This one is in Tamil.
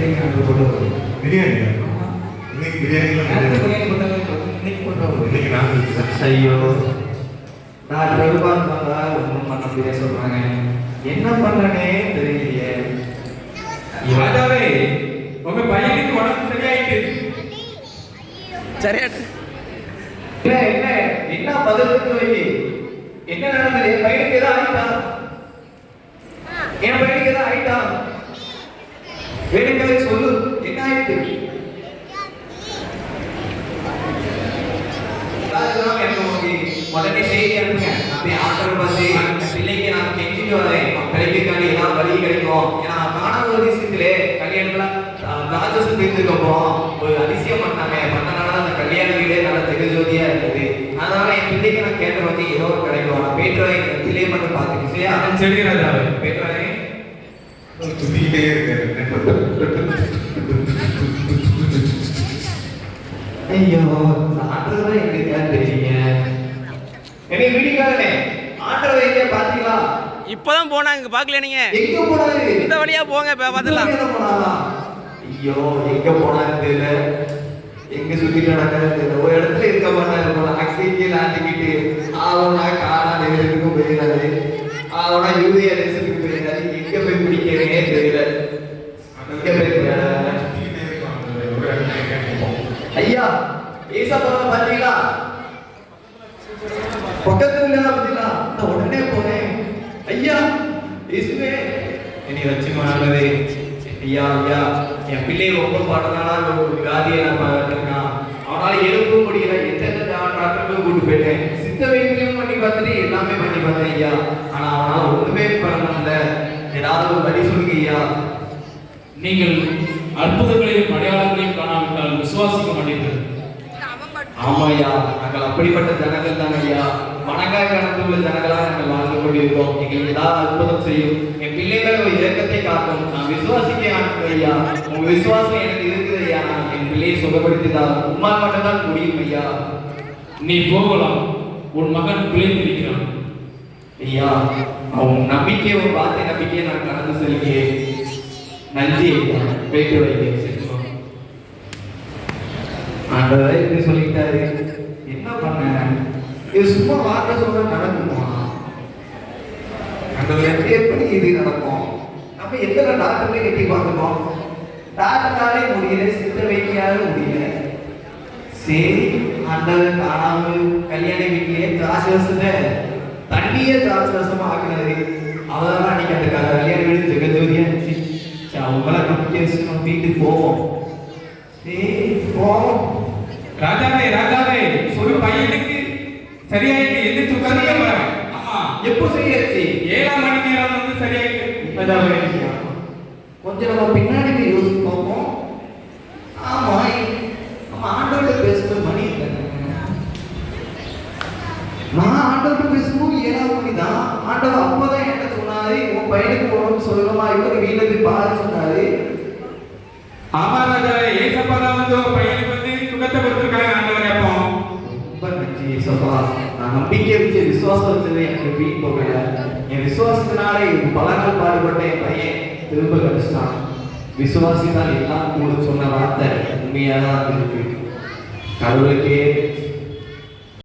பிரியாணி ஆர்டர் போட்டு பிரியாணியா? இன்னைக்கு பிரியாணிலாம் பிரியாணி போட்டாங்க. இன்னைக்கு போட்டோம். இன்னைக்கு நான் ஐயோ நான் பெரும்பாலும் பார்த்தா ஒன்றும் பண்ண முடியாது சொல்றாங்க. என்ன பண்ணனே தெரியலையே. ராஜாவே, உங்க பையனுக்கு உடம்பு சரியாயிட்டு. சரியாட்டு என்ன என்ன என்ன பதிலுக்கு வை. என்ன நடந்தது? என் பையனுக்கு ஏதாவது ஆயிட்டா? என் பையனுக்கு ஏதாவது ஆயிட்டா? வேணுங்கிறத சொல்லு. என்ன ஆயிட்டு? உடனே செய்தி அனுப்புங்க. அப்படி ஆர்டர் பார்த்து அந்த பிள்ளைக்கு நான் கெஞ்சிட்டு வரேன். பிள்ளைக்காண்டி ஏதாவது வழி கிடைக்கும். ஏன்னா காணாத ஒரு விஷயத்திலே கல்யாணத்துல ராஜசம் தீர்ந்துக்கப்புறம் ஒரு அதிசயம் பண்ணாங்க. பண்ணனால அந்த கல்யாண வீடே நல்ல ஜெகஜோதியா இருக்குது. அதனால என் பிள்ளைக்கு நான் கேட்ட வந்து ஏதோ கிடைக்கும். நான் பேட்டுறேன். என் பிள்ளையை மட்டும் பார்த்துக்கு சரியா? சரி ராஜாவே. பேட்டுறேன். சுத்திக்கிட்டே இருக்காரு. ஐயோ ஆர்டர் தான் எங்களுக்கு தெரியுங்க. என்னை வீட்டுக்காரனே ஆர்டர் வைக்க பாத்தீங்களா? இப்பதான் போனாங்க பாக்கல நீங்க. எங்க போனாரு? இந்த வழியா போங்க பாத்துலாம். ஐயோ எங்க போனாரு தெரியல. எங்க சுத்திட்டு நடக்காது ஒரு இடத்துல இருக்க மாட்டாரு போல. அக்கிக்கு நாட்டிக்கிட்டு ஆவனா காணாத இடத்துக்கும் போயிடாது. ஆவனா யூரியா தேசத்துக்கு போயிடாது. எங்க போய் பிடிக்கிறேனே தெரியல. எங்க போய் ஐயா ஏசப்பா பாத்தீங்களா? பக்கத்துல பாத்தீங்களா? நான் உடனே போனேன். ஐயா இயேசுவே என்னை ரட்சிமானதே. ஐயா ஐயா என் பிள்ளை ரொம்ப பாடனால ஒரு வியாதியை நான் பார்த்துருக்கான். அவனால எழுப்ப முடியல. எத்தனை டாக்டருக்கும் கூட்டு போயிட்டேன். சித்த வைத்தியம் பண்ணி பார்த்துட்டு எல்லாமே பண்ணி பார்த்தேன் ஐயா. ஆனா அவனால ஒண்ணுமே பண்ண முடியல. ஏதாவது ஒரு வழி சொல்லுங்க ஐயா. நீங்கள் அற்புதங்களையும் அடையாளங்களையும் காணாவிட்டால் விசுவாசிக்க மாட்டீர்கள். ஆமாய்யா, நாங்கள் அப்படிப்பட்ட ஜனங்கள் தான் ஐயா. வணங்காய் கணக்குள்ள ஜனங்களா நாங்கள் வாழ்ந்து கொண்டிருக்கோம். எங்களுக்கு ஏதாவது அற்புதம் செய்யும். என் பிள்ளைகள் ஒரு இயக்கத்தை காக்கும். நான் விசுவாசிக்க ஐயா. உங்க விசுவாசம் எனக்கு இருக்குது ஐயா. நான் என் பிள்ளையை சுகப்படுத்திதான் உம்மால் மட்டும்தான் முடியும் ஐயா. நீ போகலாம். உன் மகன் பிழைத்திருக்கிறான். ஐயா அவன் நம்பிக்கையை ஒரு வார்த்தை நம்பிக்கையை நான் கடந்து செல்கிறேன். நன்றி ஐயா. போயிட்டு வைக்கிறேன். ஆண்டவரே இப்படி சொல்லிட்டாரு. என்ன பண்ண? இது சும்மா வார்த்தை சொல்ற நடக்குமா? ஆண்டவரே எப்படி இது நடக்கும்? நம்ம எத்தனை டாக்டர்ல கட்டி பார்க்கணும். டாக்டராலே முடியல, சித்த வைக்கையால முடியல. சரி ஆண்டவர் காணாமல் கல்யாண வீட்டிலேயே திராட்சை ரசத்தை தண்ணியே திராட்சை ரசமா ஆக்குனது. அவதான் அன்னைக்கு அந்த கல்யாண வீடு ஜெகஜோதியா இருந்துச்சு. அவங்கள நம்பிக்கை நம்ம வீட்டுக்கு போவோம். சரி போவோம். ராஜாவே ராஜாவே, ஒரு பையனுக்கு சரியாயிட்டு எந்திரிச்சு உட்கார்ந்து போறேன். ஆமா, எப்போ சரியாச்சு? 7 மணி நேரம் வந்து சரியாயிட்டு. இப்பதான் கொஞ்சம் நம்ம பின்னாடி போய் யோசிச்சு பார்ப்போம். ஆமா நம்ம ஆண்டவர்கிட்ட பேசும்போது மணி நான் ஆண்டவர்கிட்ட பேசும்போது 7 மணி தான். ஆண்டவர் அப்பதான் என்ன சொன்னாரு? உன் பையனுக்கு உடம்பு சொல்லணுமா? இவரு வீட்டுல போய் பாரு சொன்னாரு. ஆமா ராஜாவே, ஏசப்பா தான் வந்து பையனுக்கு வந்து சுகத்தை கொடுத்துருக்காங்க. ஆண்டவரே அப்போ ரொம்ப நன்றி ஏசப்பா. நான் நம்பிக்கை வச்சு விசுவாசம் வச்சது எனக்கு வீண் போகல. என் விசுவாசத்தினாலே பல நாள் பாடுபட்ட என் பையன் திரும்ப கிடைச்சிட்டான். விசுவாசி தான் எல்லாம் கூட சொன்ன வார்த்தை உண்மையாதான் இருக்கு. கடவுளுக்கே